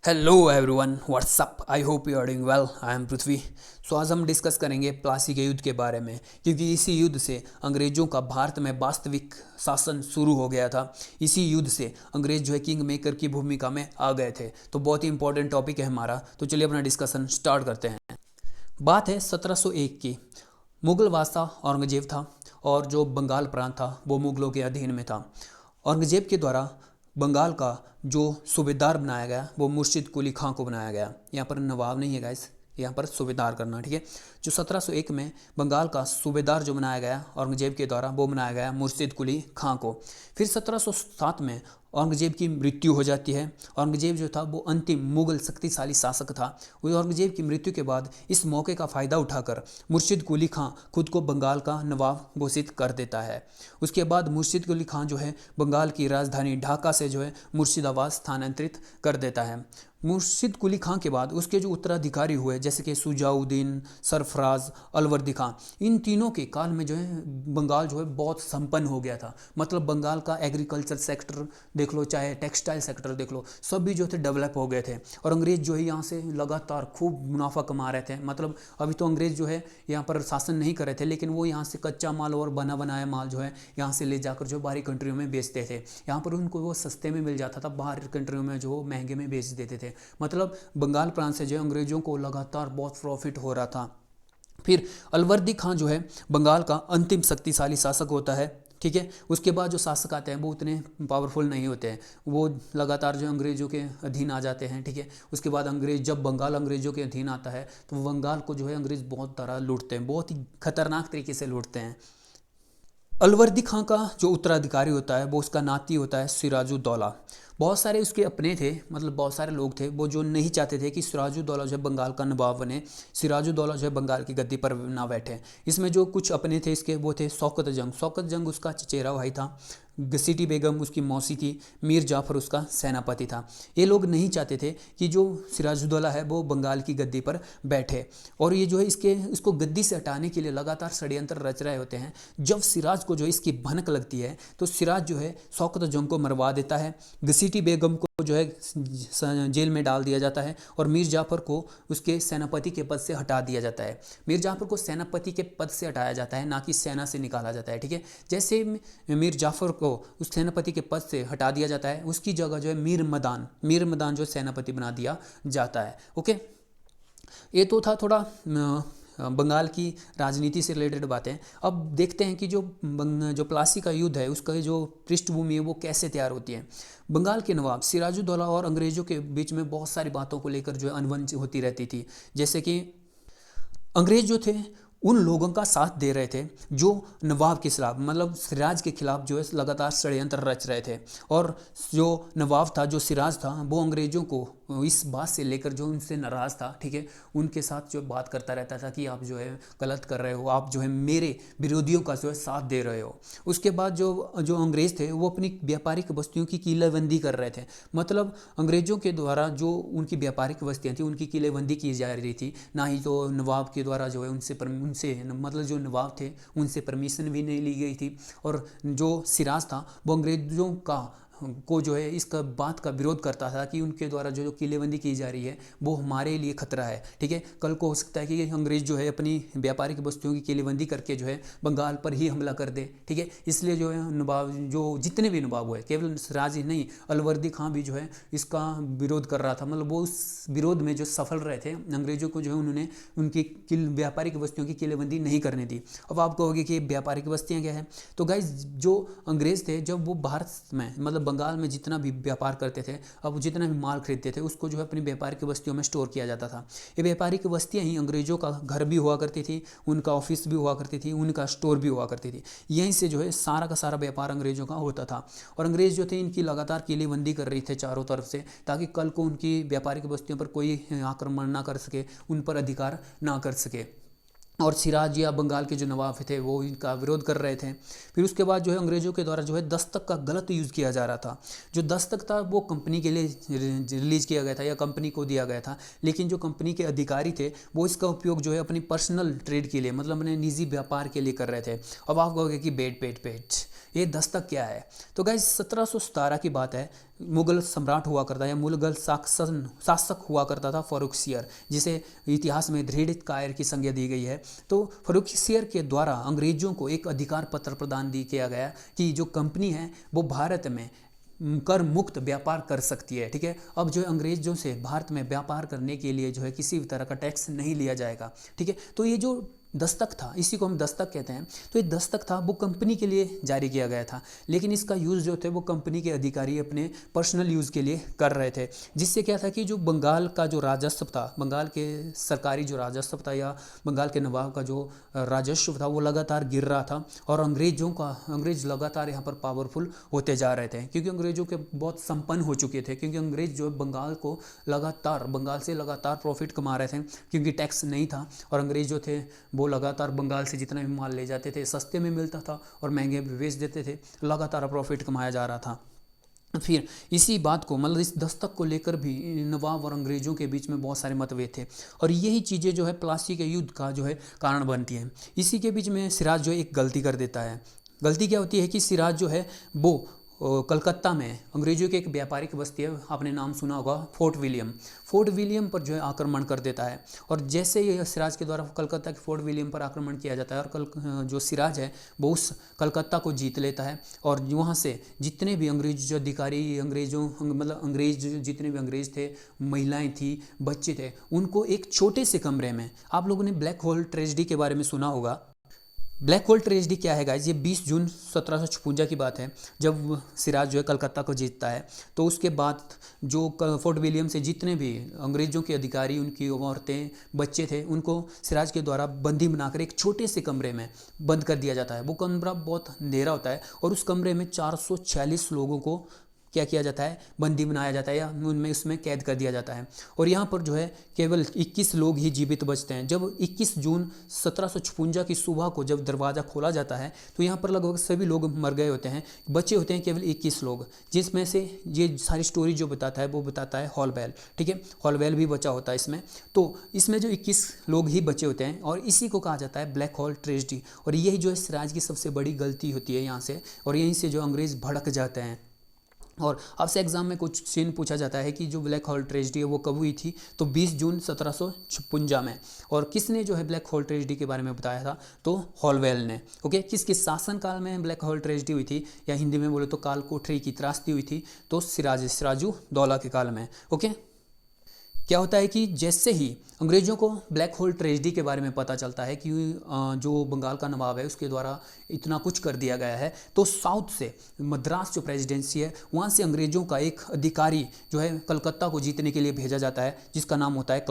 Hello everyone, what's up. I hope you are doing well. I am Prithvi. So आज हम discuss करेंगे प्लासी के युद्ध के बारे में, क्योंकि इसी युद्ध से अंग्रेज़ों का भारत में वास्तविक शासन शुरू हो गया था। इसी युद्ध से अंग्रेज जो है किंग मेकर की भूमिका में आ गए थे। तो बहुत ही इंपॉर्टेंट टॉपिक है हमारा। तो चलिए अपना डिस्कशन स्टार्ट करते हैं। बात है 1701 की। मुगल बादशाह औरंगजेब था और जो बंगाल प्रांत था वो मुगलों के अधीन में था। औरंगजेब के द्वारा बंगाल का जो सूबेदार बनाया गया वो मुर्शिद कुली खां को बनाया गया। यहाँ पर नवाब नहीं है गाइस, यहाँ पर सूबेदार करना, ठीक है। जो 1701 में बंगाल का सूबेदार जो बनाया गया औरंगजेब के द्वारा वो बनाया गया मुर्शिद कुली खां को। फिर 1707 में औरंगजेब की मृत्यु हो जाती है। औरंगजेब जो था वो अंतिम मुगल शक्तिशाली शासक था। वो औरंगजेब की मृत्यु के बाद इस मौके का फ़ायदा उठाकर मुर्शिद कुली खां खुद को बंगाल का नवाब घोषित कर देता है। उसके बाद मुर्शिद कुली खां जो है बंगाल की राजधानी ढाका से जो है मुर्शिदाबाद स्थानांतरित कर देता है। मुर्शिद कुली खां के बाद उसके जो उत्तराधिकारी हुए जैसे कि सुजाउद्दीन, सरफराज, अलवर्दी खां, इन तीनों के काल में जो है बंगाल जो है बहुत संपन्न हो गया था। मतलब बंगाल का एग्रीकल्चर सेक्टर देख लो, चाहे टेक्सटाइल सेक्टर देख लो, सभी जो थे डेवलप हो गए थे। और अंग्रेज जो है यहाँ से लगातार खूब मुनाफा कमा रहे थे। मतलब अभी तो अंग्रेज जो है यहाँ पर शासन नहीं कर रहे थे, लेकिन वो यहाँ से कच्चा माल और बना बनाया माल जो है यहाँ से ले जाकर जो बाहरी कंट्रियों में बेचते थे। यहाँ पर उनको वो सस्ते में मिल जाता था, बाहरी कंट्रियों में जो महंगे में बेच देते थे। मतलब बंगाल प्रांत से जो अंग्रेजों को लगातार बहुत प्रॉफिट हो रहा था। फिर अलवर्दी खां जो है बंगाल का अंतिम शक्तिशाली शासक होता है, ठीक है। उसके बाद जो शासक आते हैं वो उतने पावरफुल नहीं होते हैं, वो लगातार जो अंग्रेज़ों के अधीन आ जाते हैं, ठीक है। उसके बाद अंग्रेज जब बंगाल अंग्रेज़ों के अधीन आता है तो बंगाल को जो है अंग्रेज़ बहुत तरह लूटते हैं, बहुत ही खतरनाक तरीके से लूटते हैं। अलवर्दी खां का जो उत्तराधिकारी होता है वो उसका नाती होता है सिराजुद्दौला। बहुत सारे उसके अपने थे, मतलब बहुत सारे लोग थे वो जो नहीं चाहते थे कि सिराजुद्दौला जो है बंगाल का नवाब बने, सिराजुद्दौला जो है बंगाल की गद्दी पर ना बैठे। इसमें जो कुछ अपने थे इसके वो थे शौकत जंग। शौकत जंग उसका चचेरा भाई था, घसीटी बेगम उसकी मौसी थी, मीर जाफ़र उसका सेनापति था। ये लोग नहीं चाहते थे कि जो सिराजुद्दौला है वो बंगाल की गद्दी पर बैठे, और ये जो है इसको गद्दी से हटाने के लिए लगातार षड्यंत्र रच रहे होते हैं। जब सिराज को जो है इसकी भनक लगती है तो सिराज जो है शौकत जंग को मरवा देता है। घसीटी बेगम को जो है जेल में डाल दिया जाता है और मीर जाफ़र को उसके सेनापति के पद से हटा दिया जाता है। मीर जाफ़र को सेनापति के पद से हटाया जाता है, ना कि सेना से निकाला जाता है, ठीक है। जैसे मीर जाफ़र को उस सेनापति के पद से हटा दिया जाता है, उसकी जगह जो है मीर मदान जो सेनापति बना दिया जाता है। ओके, ये तो था थोड़ा बंगाल की राजनीति से रिलेटेड बातें। अब देखते हैं कि जो प्लासी का युद्ध है उसका जो पृष्ठभूमि है वो कैसे तैयार होती है। बंगाल के नवाब सिराजुद्दौला और अंग्रेज़ों के बीच में बहुत सारी बातों को लेकर जो है अनबन होती रहती थी। जैसे कि अंग्रेज जो थे उन लोगों का साथ दे रहे थे जो नवाब के खिलाफ, मतलब सिराज के खिलाफ जो है लगातार षड्यंत्र रच रहे थे। और जो नवाब था, जो सिराज था, वो अंग्रेज़ों को इस बात से लेकर जो उनसे नाराज़ था, ठीक है, उनके साथ जो बात करता रहता था कि आप जो है गलत कर रहे हो, आप जो है मेरे विरोधियों का जो है साथ दे रहे हो। उसके बाद जो जो अंग्रेज़ थे वो अपनी व्यापारिक बस्तियों की किलेबंदी कर रहे थे। मतलब अंग्रेज़ों के द्वारा जो उनकी व्यापारिक बस्तियाँ थी उनकी किलेबंदी की जा रही थी, ना ही तो नवाब के द्वारा जो है उनसे मतलब जो नवाब थे उनसे परमिशन भी नहीं ली गई थी। और जो सिराज था वो अंग्रेज़ों को जो है इसका बात का विरोध करता था कि उनके द्वारा जो किलेबंदी की जा रही है वो हमारे लिए खतरा है, ठीक है। कल को हो सकता है कि अंग्रेज जो है अपनी व्यापारिक बस्तियों की किलेबंदी करके जो है बंगाल पर ही हमला कर दे, ठीक है। इसलिए जो है नवाब, जो जितने भी नवाब हुए, केवल सिराज ही नहीं, अलवर्दी खां भी जो है इसका विरोध कर रहा था। मतलब वो उस विरोध में जो सफल रहे थे, अंग्रेजों को जो है उन्होंने उनकी व्यापारिक बस्तियों की किलेबंदी नहीं करने दी। अब आप कहोगे कि व्यापारिक बस्तियाँ क्या है, तो गाइज जो अंग्रेज थे जब वो भारत में, मतलब बंगाल में जितना भी व्यापार करते थे, अब जितना भी माल खरीदते थे उसको जो है अपनी व्यापारिक बस्तियों में स्टोर किया जाता था। ये व्यापारिक बस्तियाँ ही अंग्रेजों का घर भी हुआ करती थी, उनका ऑफिस भी हुआ करती थी, उनका स्टोर भी हुआ करती थी। यहीं से जो है सारा का सारा व्यापार अंग्रेजों का होता था। और अंग्रेज जो थे इनकी लगातार किलेबंदी कर रही थे चारों तरफ से, ताकि कल को उनकी व्यापारिक बस्तियों पर कोई आक्रमण ना कर सके, उन पर अधिकार ना कर सके। और सिराज या बंगाल के जो नवाब थे वो इनका विरोध कर रहे थे। फिर उसके बाद जो है अंग्रेज़ों के द्वारा जो है दस्तक का गलत यूज़ किया जा रहा था। जो दस्तक था वो कंपनी के लिए रिलीज़ किया गया था या कंपनी को दिया गया था, लेकिन जो कंपनी के अधिकारी थे वो इसका उपयोग जो है अपनी पर्सनल ट्रेड के लिए, मतलब अपने निजी व्यापार के लिए कर रहे थे। अब आप कहोगे कि बेट ये दस्तक क्या है, तो गाइस 1717 की बात है। मुगल सम्राट हुआ करता है, मुगल शासक हुआ करता था फर्रुखसियर, जिसे इतिहास में दृढ़ कायर की संज्ञा दी गई है। तो फर्रुखसियर के द्वारा अंग्रेजों को एक अधिकार पत्र प्रदान किया गया कि जो कंपनी है वो भारत में कर मुक्त व्यापार कर सकती है। ठीक है, अब जो है अंग्रेजों से भारत में व्यापार करने के लिए जो है किसी भी तरह का टैक्स नहीं लिया जाएगा। ठीक है, तो ये जो दस्तक था, इसी को हम दस्तक कहते हैं, तो ये दस्तक था वो कंपनी के लिए जारी किया गया था, लेकिन इसका यूज़ जो थे वो कंपनी के अधिकारी अपने पर्सनल यूज़ के लिए कर रहे थे, जिससे क्या था कि जो बंगाल का जो राजस्व था, बंगाल के सरकारी जो राजस्व था या बंगाल के नवाब का जो राजस्व था वो लगातार गिर रहा था, और अंग्रेज लगातार यहाँ पर पावरफुल होते जा रहे थे, क्योंकि अंग्रेजों के बहुत संपन्न हो चुके थे, क्योंकि अंग्रेज जो बंगाल से लगातार प्रॉफिट कमा रहे थे, क्योंकि टैक्स नहीं था, और अंग्रेज जो थे वो लगातार बंगाल से जितना भी माल ले जाते थे सस्ते में मिलता था और महंगे भी बेच देते थे, लगातार प्रॉफिट कमाया जा रहा था। फिर इसी बात को मतलब इस दस्तक को लेकर भी नवाब और अंग्रेज़ों के बीच में बहुत सारे मतभेद थे, और यही चीज़ें जो है प्लासी के युद्ध का जो है कारण बनती हैं। इसी के बीच में सिराज जो है एक गलती कर देता है। गलती क्या होती है कि सिराज जो है वो कलकत्ता में अंग्रेजों की एक व्यापारिक बस्ती है, आपने नाम सुना होगा फोर्ट विलियम पर जो है आक्रमण कर देता है, और जैसे ही सिराज के द्वारा कलकत्ता के फोर्ट विलियम पर आक्रमण किया जाता है और जो सिराज है वो उस कलकत्ता को जीत लेता है, और वहाँ से जितने भी अंग्रेज जो अधिकारी अंग्रेज जितने भी अंग्रेज थे, महिलाएं थी, बच्चे थे, उनको एक छोटे से कमरे में, आप लोगों ने ब्लैक होल ट्रेजेडी के बारे में सुना होगा। ब्लैक होल ट्रेजेडी क्या है गाइज, ये 20 जून 1756 की बात है, जब सिराज जो है कलकत्ता को जीतता है। तो उसके बाद जो फोर्ट विलियम से जितने भी अंग्रेज़ों के अधिकारी, उनकी औरतें, बच्चे थे, उनको सिराज के द्वारा बंदी बनाकर एक छोटे से कमरे में बंद कर दिया जाता है। वो कमरा बहुत अंधेरा होता है, और उस कमरे में 446 लोगों को क्या किया जाता है, बंदी बनाया जाता है, या उनमें उसमें कैद कर दिया जाता है, और यहाँ पर जो है केवल 21 लोग ही जीवित बचते हैं। जब 21 जून 1756 की सुबह को जब दरवाज़ा खोला जाता है तो यहाँ पर लगभग सभी लोग मर गए होते हैं, बचे होते हैं केवल 21 लोग, जिसमें से ये सारी स्टोरी जो बताता है वो बताता है हॉलवेल। ठीक है, हॉलवेल भी बचा होता है इसमें। तो इसमें जो 21 लोग ही बचे होते हैं, और इसी को कहा जाता है ब्लैक होल ट्रेजेडी, और यही जो है सिराज की सबसे बड़ी गलती होती है यहाँ से, और यहीं से जो अंग्रेज़ भड़क जाते हैं। और आपसे एग्जाम में कुछ सीन पूछा जाता है कि जो ब्लैक होल ट्रेजेडी है वो कब हुई थी, तो 20 जून 1756 में। और किसने जो है ब्लैक होल ट्रेजेडी के बारे में बताया था, तो हॉलवेल ने। ओके, किसके शासनकाल में ब्लैक होल ट्रेजेडी हुई थी, या हिंदी में बोले तो काल कोठरी की त्रासदी हुई थी, तो सिराजू दौला के काल में। ओके, क्या होता है कि जैसे ही अंग्रेज़ों को ब्लैक होल ट्रेजेडी के बारे में पता चलता है कि जो बंगाल का नवाब है उसके द्वारा इतना कुछ कर दिया गया है, तो साउथ से मद्रास जो प्रेसिडेंसी है वहाँ से अंग्रेज़ों का एक अधिकारी जो है कलकत्ता को जीतने के लिए भेजा जाता है, जिसका नाम होता है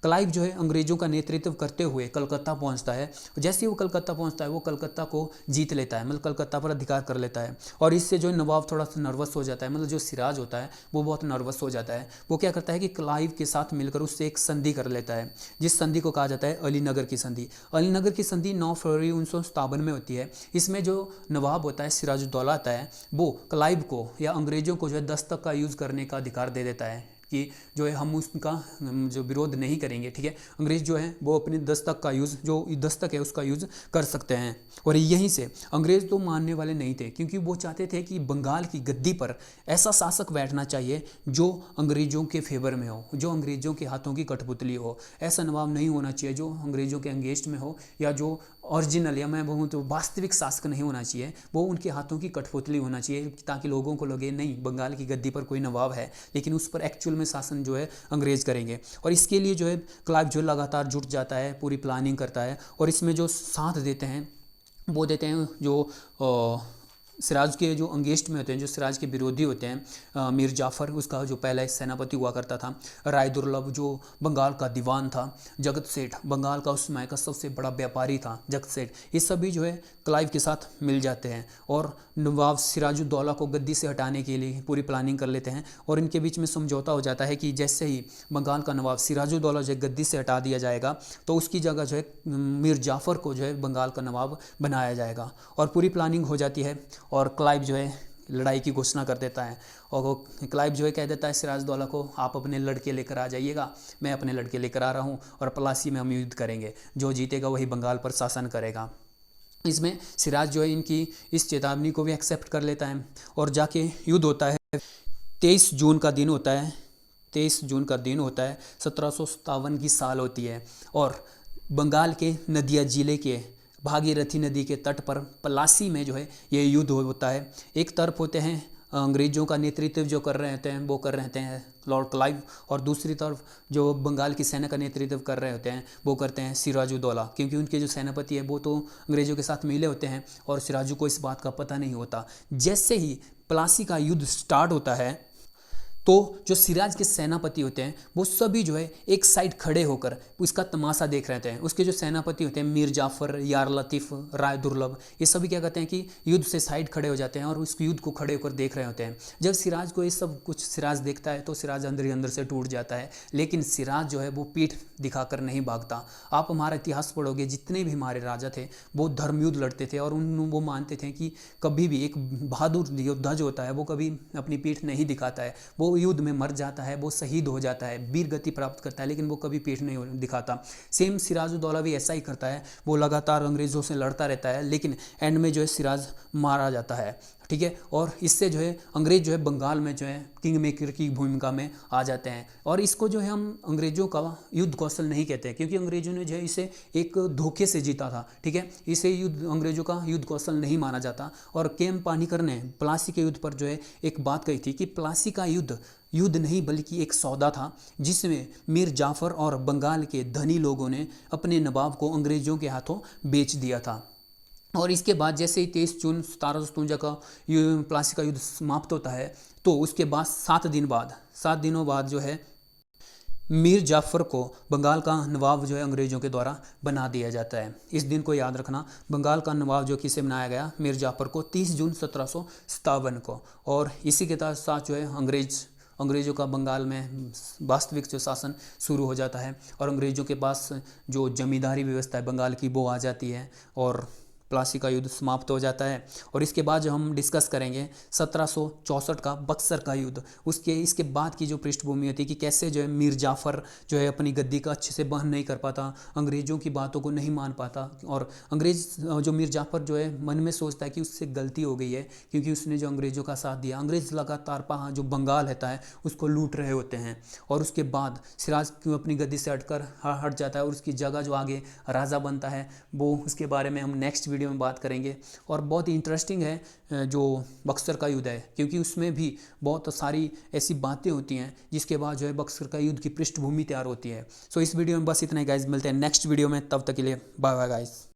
क्लाइव जो है अंग्रेज़ों का नेतृत्व करते हुए कलकत्ता पहुँचता है। जैसे ही वो कलकत्ता पहुँचता है वो कलकत्ता को जीत लेता है, मतलब कलकत्ता पर अधिकार कर लेता है, और इससे जो नवाब थोड़ा सा नर्वस हो जाता है, मतलब जो सिराज होता है वो बहुत नर्वस हो जाता है। वो क्या करता है कि क्लाइव के साथ मिलकर उससे एक संधि कर लेता है, जिस संधि को कहा जाता है अलीनगर की संधि। अलीनगर की संधि 9 फरवरी 1957 में होती है। इसमें जो नवाब होता है सिराजुद्दौला आता है, वो क्लाइव को या अंग्रेज़ों को जो है दस्तक का यूज़ करने का अधिकार दे देता है कि जो है हम उसका जो विरोध नहीं करेंगे। ठीक है, अंग्रेज़ जो है वो अपने दस्तक का यूज़, जो दस्तक है उसका यूज़ कर सकते हैं। और यहीं से अंग्रेज़ तो मानने वाले नहीं थे, क्योंकि वो चाहते थे कि बंगाल की गद्दी पर ऐसा शासक बैठना चाहिए जो अंग्रेज़ों के फेवर में हो, जो अंग्रेज़ों के हाथों की कठपुतली हो। ऐसा नवाब नहीं होना चाहिए जो अंग्रेज़ों के अंगेस्ट में हो, या जो ओरिजिनल, या मैं बोलूँ तो वास्तविक शासक नहीं होना चाहिए, वो उनके हाथों की कठपुतली होना चाहिए, ताकि लोगों को लगे नहीं बंगाल की गद्दी पर कोई नवाब है, लेकिन उस पर एक्चुअल में शासन जो है अंग्रेज़ करेंगे। और इसके लिए जो है क्लाइव जो लगातार जुट जाता है, पूरी प्लानिंग करता है, और इसमें जो साथ देते हैं वो देते हैं जो सिराज के जो अंगेस्ट में होते हैं, जो सिराज के विरोधी होते हैं, मीर जाफ़र उसका जो पहला सेनापति हुआ करता था, राय दुर्लभ जो बंगाल का दीवान था, जगत सेठ बंगाल का उस समय का सबसे बड़ा व्यापारी था जगत सेठ, ये सभी जो है क्लाइव के साथ मिल जाते हैं और नवाब सिराजुद्दौला को गद्दी से हटाने के लिए पूरी प्लानिंग कर लेते हैं। और इनके बीच में समझौता हो जाता है कि जैसे ही बंगाल का नवाब सिराजुद्दौला जो है गद्दी से हटा दिया जाएगा, तो उसकी जगह जो है मीर जाफ़र को जो है बंगाल का नवाब बनाया जाएगा। और पूरी प्लानिंग हो जाती है, और क्लाइव जो है लड़ाई की घोषणा कर देता है, और वो क्लाइव जो है कह देता है सिराजुद्दौला को, आप अपने लड़के लेकर आ जाइएगा, मैं अपने लड़के लेकर आ रहा हूँ, और प्लासी में हम युद्ध करेंगे, जो जीतेगा वही बंगाल पर शासन करेगा। इसमें सिराज जो है इनकी इस चेतावनी को भी एक्सेप्ट कर लेता है, और जाके युद्ध होता है। 23 जून का दिन होता है। 23 जून का दिन होता है। 1757 की साल होती है और बंगाल के नदिया जिले के भागीरथी नदी के तट पर पलासी में जो है ये युद्ध होता है। एक तरफ होते हैं अंग्रेज़ों का नेतृत्व जो कर रहे होते हैं वो कर रहे होते हैं लॉर्ड क्लाइव, और दूसरी तरफ जो बंगाल की सेना का नेतृत्व कर रहे होते हैं वो करते हैं सिराजुद्दौला, क्योंकि उनके जो सेनापति है वो तो अंग्रेज़ों के साथ मिले होते हैं और सिराजू को इस बात का पता नहीं होता। जैसे ही प्लासी का युद्ध स्टार्ट होता है तो जो सिराज के सेनापति होते हैं वो सभी जो है एक साइड खड़े होकर उसका तमाशा देख रहे हैं। उसके जो सेनापति होते हैं मीर जाफ़र, यार लतीफ़, राय दुर्लभ, ये सभी क्या कहते हैं कि युद्ध से साइड खड़े हो जाते हैं और उस युद्ध को खड़े होकर देख रहे होते हैं। जब सिराज को ये सब कुछ सिराज देखता है तो सिराज अंदर ही अंदर से टूट जाता है, लेकिन सिराज जो है वो पीठ दिखाकर नहीं भागता। आप हमारा इतिहास पढ़ोगे, जितने भी हमारे राजा थे वो धर्मयुद्ध लड़ते थे और वो मानते थे कि कभी भी एक बहादुर योद्धा जो होता है वो कभी अपनी पीठ नहीं दिखाता है। वो युद्ध में मर जाता है, वो शहीद हो जाता है, वीर गति प्राप्त करता है, लेकिन वो कभी पीठ नहीं दिखाता। सेम सिराजुद्दौला भी ऐसा ही करता है, वो लगातार अंग्रेज़ों से लड़ता रहता है, लेकिन एंड में जो है सिराज मारा जाता है। ठीक है, और इससे जो है अंग्रेज जो है बंगाल में जो है किंग मेकर की भूमिका में आ जाते हैं। और इसको जो है हम अंग्रेज़ों का युद्ध कौशल नहीं कहते हैं, क्योंकि अंग्रेज़ों ने जो है इसे एक धोखे से जीता था। ठीक है, इसे युद्ध अंग्रेज़ों का युद्ध कौशल नहीं माना जाता। और के.एम. पानीकर ने प्लासी के युद्ध पर जो है एक बात कही थी कि प्लासी का युद्ध नहीं बल्कि एक सौदा था, जिसमें मीर जाफ़र और बंगाल के धनी लोगों ने अपने नवाब को अंग्रेज़ों के हाथों बेच दिया था। और इसके बाद जैसे ही 23 जून 1757 का प्लासी का युद्ध समाप्त होता है तो उसके बाद 7 दिनों बाद जो है मीर जाफ़र को बंगाल का नवाब जो है अंग्रेज़ों के द्वारा बना दिया जाता है। इस दिन को याद रखना, बंगाल का नवाब जो किसे बनाया गया, मीर जाफ़र को 30 जून 1757 को। और इसी के साथ जो है अंग्रेज़ों का बंगाल में वास्तविक जो शासन शुरू हो जाता है और अंग्रेज़ों के पास जो जमींदारी व्यवस्था है बंगाल की वो आ जाती है और प्लासी का युद्ध समाप्त हो जाता है। और इसके बाद जो हम डिस्कस करेंगे 1764 का बक्सर का युद्ध। इसके बाद की जो पृष्ठभूमि होती है कि कैसे जो है मीर जाफ़र जो है अपनी गद्दी का अच्छे से वहन नहीं कर पाता, अंग्रेज़ों की बातों को नहीं मान पाता, और अंग्रेज़ जो मीर जाफ़र जो है मन में सोचता है कि उससे गलती हो गई है क्योंकि उसने जो अंग्रेज़ों का साथ दिया। अंग्रेज़ लगातार जो बंगाल रहता है उसको लूट रहे होते हैं और उसके बाद सिराज अपनी गद्दी से हट जाता है और उसकी जगह जो आगे राजा बनता है वो उसके बारे में हम नेक्स्ट वीडियो में बात करेंगे। और बहुत ही इंटरेस्टिंग है जो बक्सर का युद्ध है, क्योंकि उसमें भी बहुत सारी ऐसी बातें होती हैं जिसके बाद जो है बक्सर का युद्ध की पृष्ठभूमि तैयार होती है। सो इस वीडियो में बस इतना ही गाइस, मिलते हैं नेक्स्ट वीडियो में, तब तक के लिए बाय बाय गाइस।